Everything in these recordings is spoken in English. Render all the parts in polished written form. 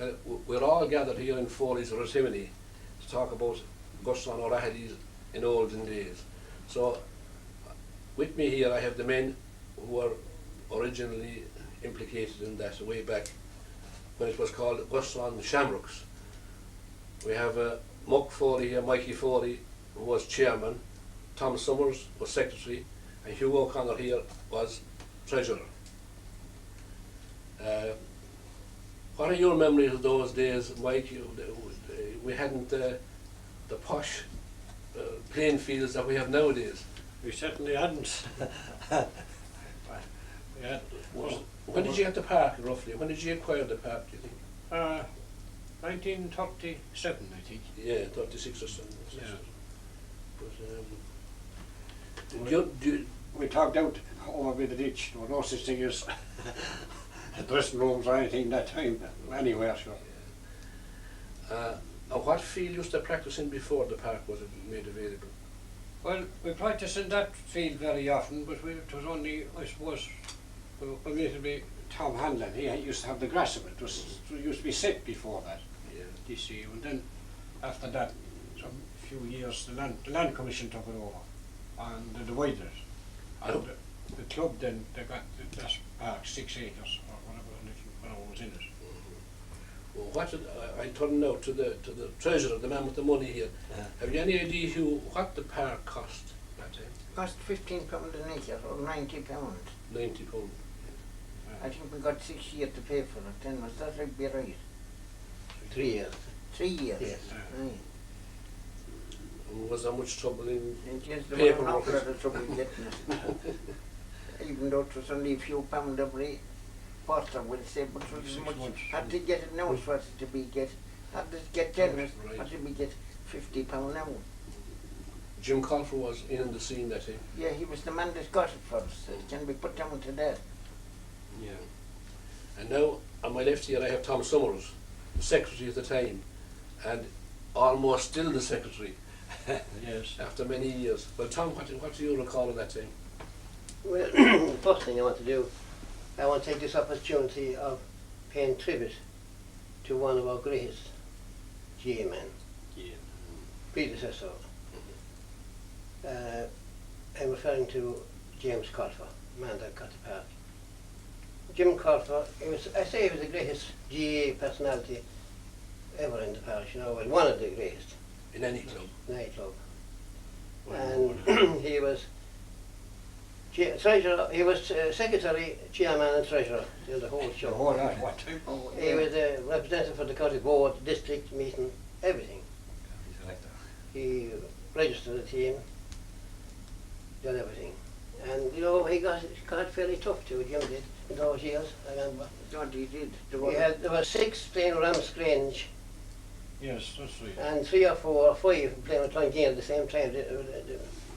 Well, we're all gathered here in Foley's Retimony to talk about Gusserane O'Reilly's in olden days. So, with me here I have the men who were originally implicated in that way back when it was called Gusserane Shamrocks. We have Muck Foley here, Mikey Foley, who was chairman, Tom Summers was secretary, and Hugh O'Connor here was treasurer. What are your memories of those days, Mike? We hadn't the posh playing fields that we have nowadays. We certainly hadn't. We had, when did you get the park, roughly? When did you acquire the park, do you think? 1937, I think. Yeah, 36 or something. Yeah. But, we talked out over by the ditch. There was no such thing as dressing rooms or anything that time, anywhere, sure. And what field used to practice in before the park was made available? Well, we practiced in that field very often, but it was only, I suppose, relatively Tom Hanlon. He used to have the grass of it. It used to be set before that, Yeah. this year. And then, after that, some few years, the land commission took it over and they divided it. And the club then, they got that park 6 acres or whatever was in it. Well, I turn now to the treasurer, the man with the money here. Have you any idea, Hugh, what the park cost that time? Cost £15 an acre or £90. £90. I think we got 6 years to pay for it. Then was that would be right? 3 years. 3 years. Yes. Right. And was there much trouble in And yes, there paperwork? were an awful lot of trouble getting it. Even though it was only a few pound every quarter, we'll say, but it was 6 much. months. Had to get it now for it to be had to get generous, Right. had to be get £50 now. Jim Colfer was in the scene that time. Yeah, he was the man that got it for us. It can be put down to that. Yeah. And now, on my left here, I have Tom Summers, the secretary at the time, and almost still the secretary Yes. after many years. Well, Tom, what do you recall of that time? Well, the first thing I want to do, I want to take this opportunity of paying tribute to one of our greatest GA men, Yeah. predecessor. I'm referring to James Colfer, the man that got the park. Jim Colfer, I say he was the greatest GA personality ever in the parish, you know, and one of the greatest In any club. nightclub. And he was treasurer, he was secretary, chairman and treasurer till the whole show. The whole lot, what time? Oh, He was a representative for the county board, district meeting, everything. He registered the team, did everything. And you know, he got fairly tough too, Jim did, in those years, I remember. God, he did. There were 6 playing Ramsgrange Yes, that's right. and 3 or 4 or 5 playing with Clongeen at the same time.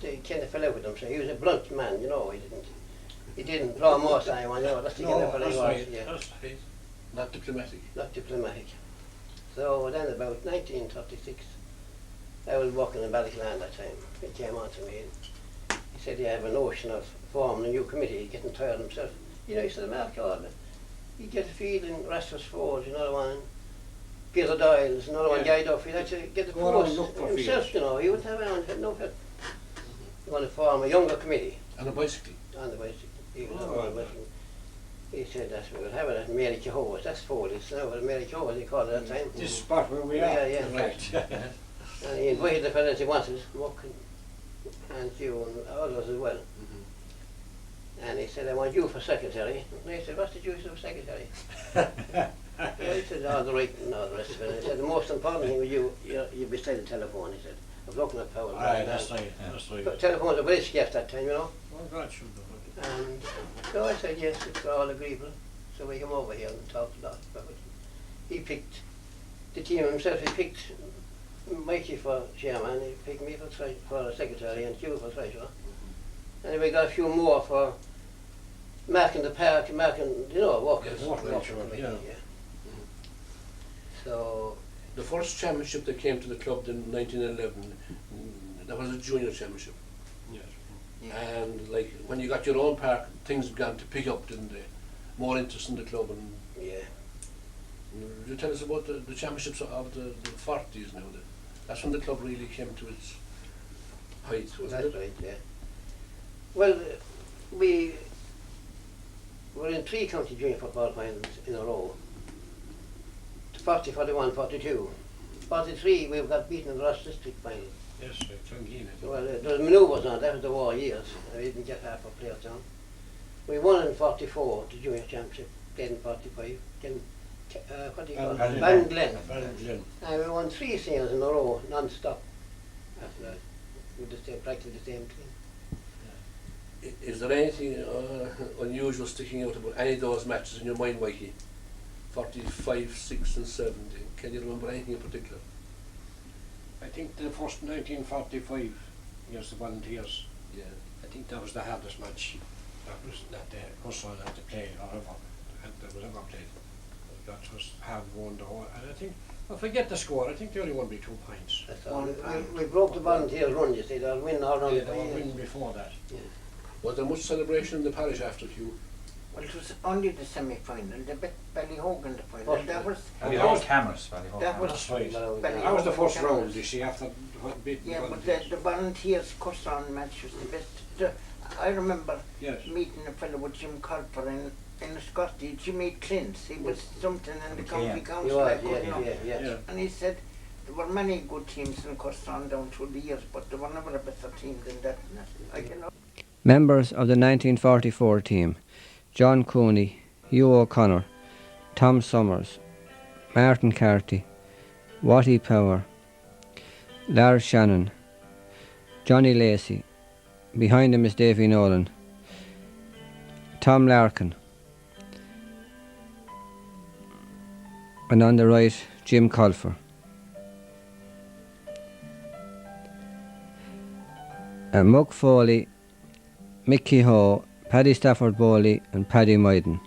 They kind of fell out with him, so he was a blunt man, you know, he didn't draw most time on, you know, that's the kind of fellow he was, right. yeah. That's right. Not diplomatic. Not diplomatic. So then about 1936, I was walking in Ballyclan that time. He came on to me and he said he had a notion of forming a new committee, he's getting tired himself. You know, he said, Mark, you get a feeling Rasmus Falls, another one, Peter Doyle's, another one, Yeah. Guy Duffy, he'd like to get the Go around post look for himself, fields. you know, he wouldn't have anyone, no help. He wanted to form a younger committee And a bicycle. on the bicycle. He was Oh, on the right. bicycle. He said that we would have it at Mary Kehoe's, that's Foley's, now at Mary Kehoe's they called it at that time. This spot where we are. Yeah, yeah. Right. And he invited the fellas he wanted, Muck and you and others as well. And he said, I want you for secretary. And I said, what's the use of secretary? He said, all the writing and all the rest of it. He said, the most important thing with you're beside the telephone, he said. I was looking at power. Aye, that's right, that's But right. telephones were risky at that time, you know. Oh, God, should have. And so I said, yes, it's all agreeable. So we came over here and talked a lot about it. He picked the team himself, he picked Mikey for chairman, he picked me for secretary and Hugh for treasurer. And we got a few more for marking the park, marking, you know, walkers. Yes, walking, yeah. So, The first championship that came to the club in 1911, that was a junior championship. Yes. And like when you got your own park, things began to pick up, didn't they? More interest in the club, and yeah. Will you tell us about the championships of the 40s now? That's when the club really came to its height, wasn't That's it? right, yeah. Well, we were in 3 county junior football finals in a row. 40, 41, 42. 43 we got beaten in the Ross district final. Yes, Clongeen. Well, there was manoeuvres on, that was the war years. We didn't get half our players down. We won in 44, the junior championship, then in 45, then what do you call it? Ballinglen. Ballinglen. And we won 3 sales in a row, non-stop after that, with the same, practically the same team. Is there anything unusual sticking out about any of those matches in your mind, Mikey? 45, 6 and 7. Can you remember anything in particular? I think the first 1945 against the Volunteers, Yeah. I think that was the hardest match that the Gusserane had to play or ever, that was ever played. That was hard won the whole, and I think, I forget the score, I think they only won by 2 points. That's all. We broke the Volunteers run, you see, they'll win all round Yeah, the they were years. winning before that. Yeah. Was there much celebration in the parish after Hugh? Well, it was only the semi-final, the Ballyhogan the final. First That was, Ballyhogan cameras, Ballyhogan that was, That's right. Well, Ballyhogan That was the first cameras. round, you see, after beating Yeah, the but Volunteers. the Volunteers Gusserane match was the best. I remember Yes. meeting a fellow with Jim Culper in Scotty, Jimmy Clint's. He was something in the county Yeah. He council. I was, couldn't know. Yeah. And he said there were many good teams in Gusserane down through the years, but there were never a better team than that. I can know. Members of the 1944 team: John Cooney, Hugh O'Connor, Tom Summers, Martin Carty, Watty Power, Lars Shannon, Johnny Lacey. Behind him is Davy Nolan, Tom Larkin, and on the right, Jim Colfer. Mug Foley, Mickey Ho, Paddy Stafford Bowley and Paddy Myden.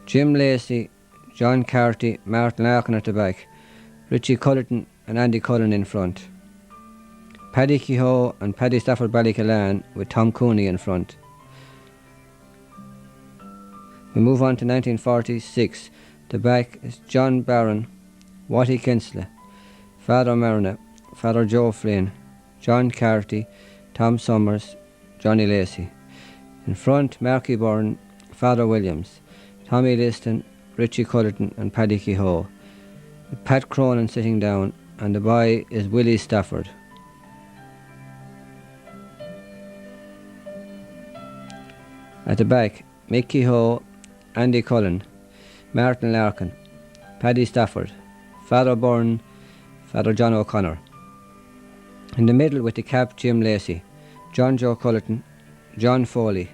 Jim Lacey, John Carty, Martin Larkin at the back, Richie Cullerton and Andy Cullen in front. Paddy Kehoe and Paddy Stafford Ballycalan with Tom Cooney in front. We move on to 1946. The back is John Barron, Watty Kinsley, Father Marina, Father Joe Flynn, John Carty, Tom Summers, Johnny Lacey. In front, Marky Byrne, Father Williams, Tommy Liston, Richie Cullerton and Paddy Kehoe. With Pat Cronin sitting down, and the boy is Willie Stafford. At the back, Mickey Ho, Andy Cullen, Martin Larkin, Paddy Stafford, Father Byrne, Father John O'Connor. In the middle with the cap, Jim Lacey, John Joe Cullerton, John Foley,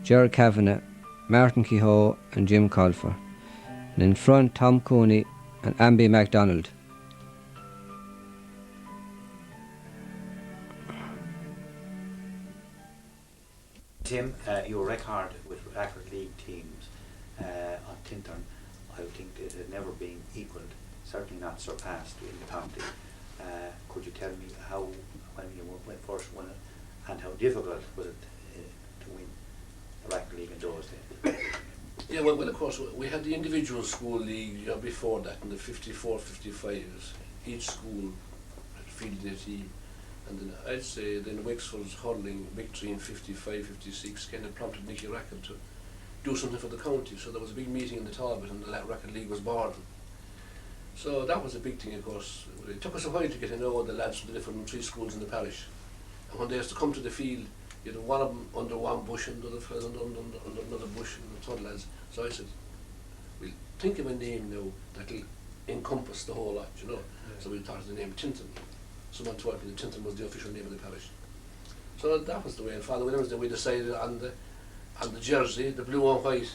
Ger Kavanagh, Martin Kehoe and Jim Colfer. And in front, Tom Cooney and Amby MacDonald. Tim, your record with record league teams on Tintern, I think it had never been equalled, certainly not surpassed in the county. Could you tell me how, when you first won it, and how difficult was it to win the record league in those days? Yeah, well, of course, we had the individual school league before that, in the 54, 55s. Each school had fielded a team. And then I'd say then Wexford's hurling victory in 55, 56 kind of prompted Nicky Rackett to do something for the county. So there was a big meeting in the Talbot and the Rackett League was born. So that was a big thing, of course. It took us a while to get to know the lads from the different 3 schools in the parish. And when they used to come to the field, you had one of them under one bush and the other fellas under another bush and the third lads. So I said, we'll think of a name now that'll encompass the whole lot, you know. Yeah. So we thought of the name Tinton. Someone told me that Tinton was the official name of the parish. So that was the way. And Father Williams, then we decided on the jersey, the blue and white.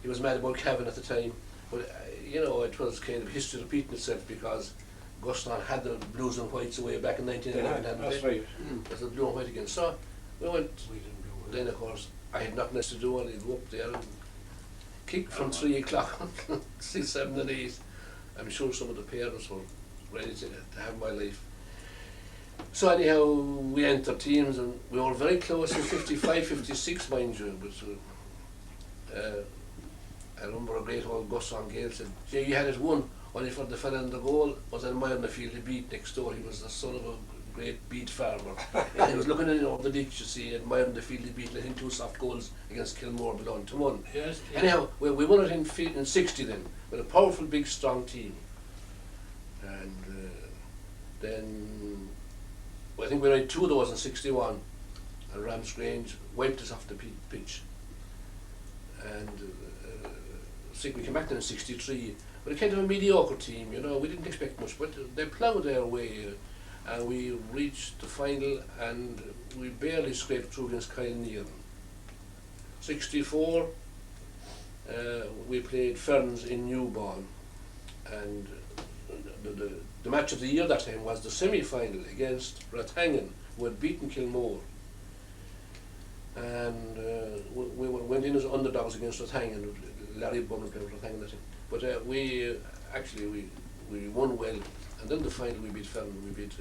He was mad about Kevin at the time. But, you know, it was kind of history repeating itself because Gusserane had the blues and whites away back in 1911. Yeah, that's right. It was the blue and white again. So we went, then of course, I had nothing else to do, and I'd go up there and kick from 3 o'clock until 6, 7 and 8. I'm sure some of the parents were ready to have my life. So anyhow, we entered teams and we were very close in 55, 56, mind you. But, I remember a great old Gusserane Gaels said, "Jay, you had it won, only for the fella in the goal was admiring the field of beat next door. He was the son of a great beet farmer. And he was looking in over the ditch, you see, admiring the field of beat, letting 2 soft goals against Kilmore belong to 1. Yes. Anyhow, we won it in 60 then, with a powerful, big, strong team. And then, I think we had 2 of those in 61, and Ramsgrange wiped us off the pitch. And we came back then in 63, but it kind of a mediocre team, you know, we didn't expect much, but they ploughed their way, and we reached the final, and we barely scraped through against Kyle Neal. 64, we played Ferns in Newborn, and the match of the year that time was the semi-final against Rathangan, who had beaten Kilmore. And we went in as underdogs against Rathangan. Larry Bunner played Rathangan that time. But we won well, and then the final we beat Ferns. We beat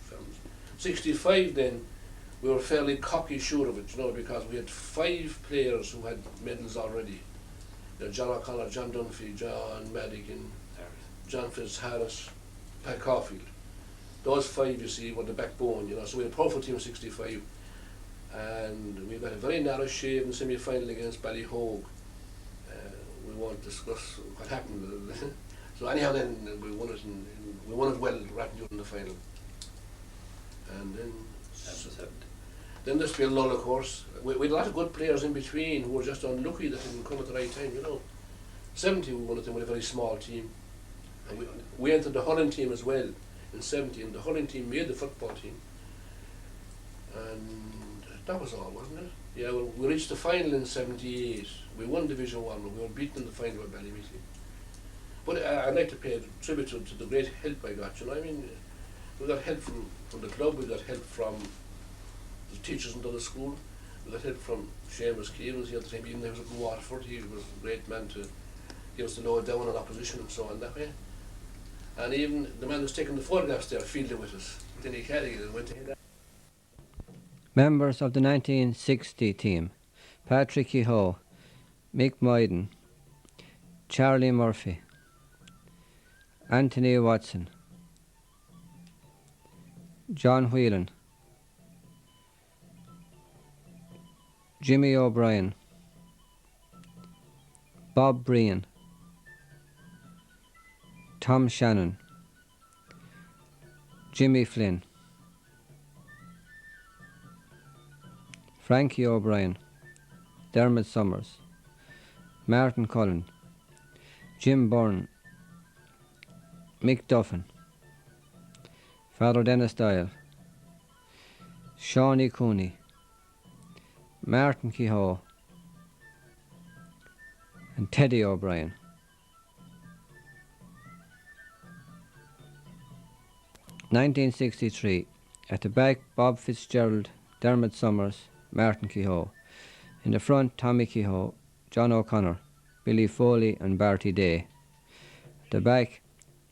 Ferns. 65 then, we were fairly cocky sure of it, you know, because we had 5 players who had medals already. You know, John O'Connor, John Dunphy, John Madigan, John Fitzharris, Pat Caulfield. Those 5, you see, were the backbone, you know. So we had a powerful team of 65, and we got a very narrow shave in the semi-final against Ballyhogue. We won't discuss what happened. So anyhow, then we won it, we won it well right during the final. And then then there's been a lull, of course. We had a lot of good players in between who were just unlucky that didn't come at the right time, you know. 70 we won it then with a very small team. And we entered the hurling team as well in 70, and the hurling team made the football team. And that was all, wasn't it? Yeah, well, we reached the final in 78. We won Division 1, but we were beaten in the final by Ballymealy. But I'd like to pay tribute to the great help I got, you know. I mean, we got help from the club, we got help from the teachers in the school, we got help from Seamus Keevans here at the time, even though he was at Waterford. He was a great man to give us the low down on opposition and so on that way. And even the man who's taking the photographs there fielded with us, Denny Callaghan, went to head. Members of the 1960 team: Patrick Kehoe, Mick Moyden, Charlie Murphy, Anthony Watson, John Whelan, Jimmy O'Brien, Bob Brian, Tom Shannon, Jimmy Flynn, Frankie O'Brien, Dermot Summers, Martin Cullen, Jim Byrne, Mick Duffin, Father Dennis Dial, Shawnee Cooney, Martin Kehoe, and Teddy O'Brien. (1963) At the back, Bob Fitzgerald, Dermot Summers, Martin Kehoe. In the front, Tommy Kehoe, John O'Connor, Billy Foley and Barty Day. At the back,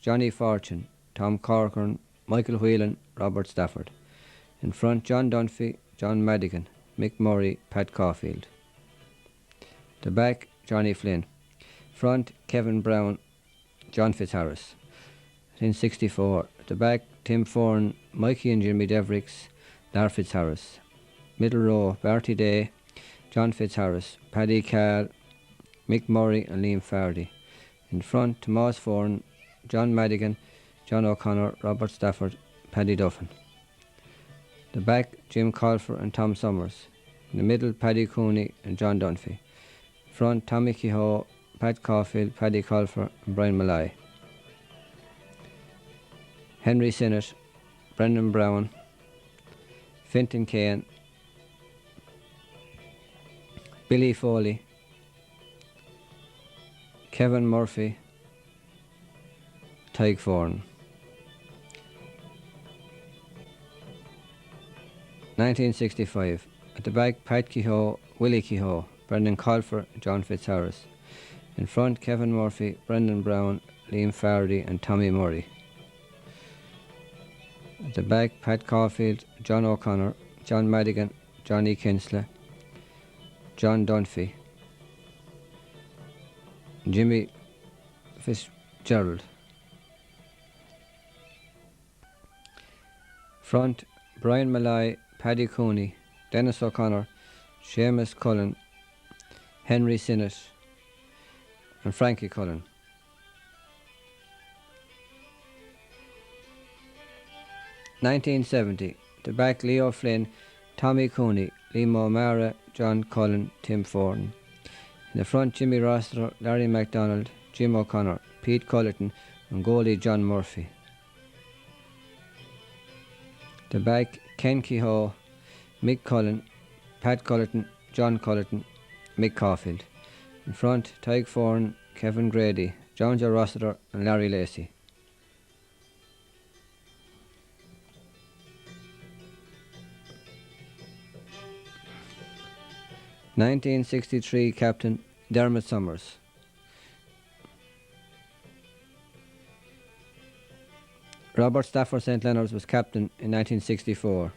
Johnny Fortune, Tom Corcoran, Michael Whelan, Robert Stafford. In front, John Dunphy, John Madigan, Mick Murray, Pat Caulfield. At the back, Johnny Flynn. Front, Kevin Brown, John Fitzharris. In 64, at the back, Tim Foran, Mikey and Jimmy Devricks, Lar Fitzharris. Middle row, Barty Day, John Fitzharris, Paddy Carr, Mick Murray and Liam Fardy. In front, Tomas Foran, John Madigan, John O'Connor, Robert Stafford, Paddy Duffin. The back, Jim Colfer and Tom Summers. In the middle, Paddy Cooney and John Dunphy. Front, Tommy Kehoe, Pat Caulfield, Paddy Colfer and Brian Malloy. Henry Sinnott, Brendan Brown, Fintan Kane, Billy Foley, Kevin Murphy, Tyke Foran. 1965. At the back, Pat Kehoe, Willie Kehoe, Brendan Colfer, John Fitzharris. In front, Kevin Murphy, Brendan Brown, Liam Fardy and Tommy Murray. At the back, Pat Caulfield, John O'Connor, John Madigan, Johnny Kinsler, John Dunphy. Jimmy Fitzgerald. Front, Brian Malloy, Paddy Cooney, Dennis O'Connor, Seamus Cullen, Henry Sinnott and Frankie Cullen. (1970) The back, Leo Flynn, Tommy Cooney, Liam O'Mara, John Cullen, Tim Fortin. In the front, Jimmy Rossiter, Larry MacDonald, Jim O'Connor, Pete Cullerton and goalie John Murphy. The back, Ken Kehoe, Mick Cullen, Pat Cullerton, John Cullerton, Mick Caulfield. In front, Tyke Foran, Kevin Grady, John Joe Rossiter and Larry Lacey. (1963) Captain Dermot Summers. Robert Stafford St Leonard's was captain in 1964.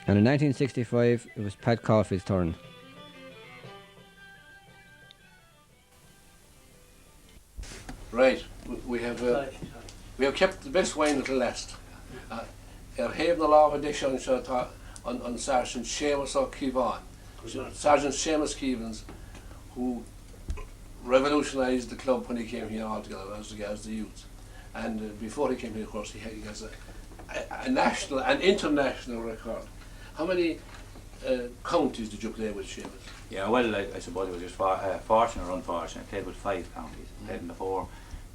And in 1965 it was Pat Caulfield's turn. Right, we have kept the best wine until last. Haven the law of addition on Sergeant Seamus O'Keevan. Sergeant Seamus Keevans, who revolutionised the club when he came here altogether as the youth. And before he came here, of course, he has a national and international record. How many counties did you play with, Seamus? Yeah, well, I suppose it was just fortunate or unfortunate. I played with 5 counties. I played in the 4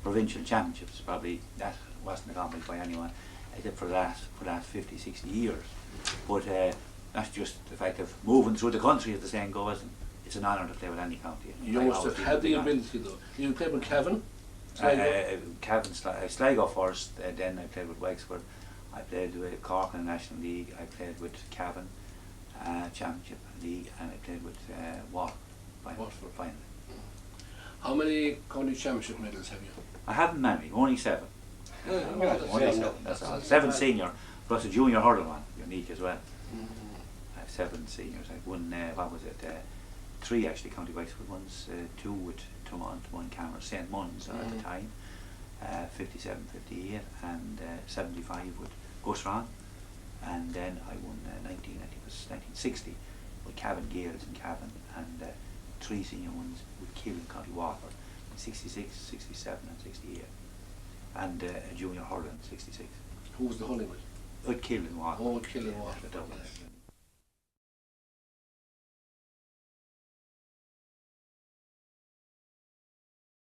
provincial championships. Probably that wasn't accomplished by anyone. I did for the last 50, 60 years. But that's just the fact of moving through the country, as the saying goes. And it's an honour to play with any county. You must have had the ability, though. You played with Cavan? Sligo first, then I played with Wexford. I played with Cork in the National League. I played with Cavan Championship League, and I played with Watford finally. How many county championship medals have you? I haven't many, only 7. Only 7. That's all. 7 senior plus a junior hurdle one, unique as well. I have 7 seniors. I've won 3 actually county Wexford ones, 2 with Thomond, 1 Camera, St Muns at the time, 57, 58 and 75 with Gusserane, and then I won 1960 with Gusserane Gaels in Cavan, and 3 senior ones with Kill in County Waterford in 66, 67 and 68, and a junior hurling in 66. Who was the hurling with? With Kill in Waterford. Oh, Kill in Waterford.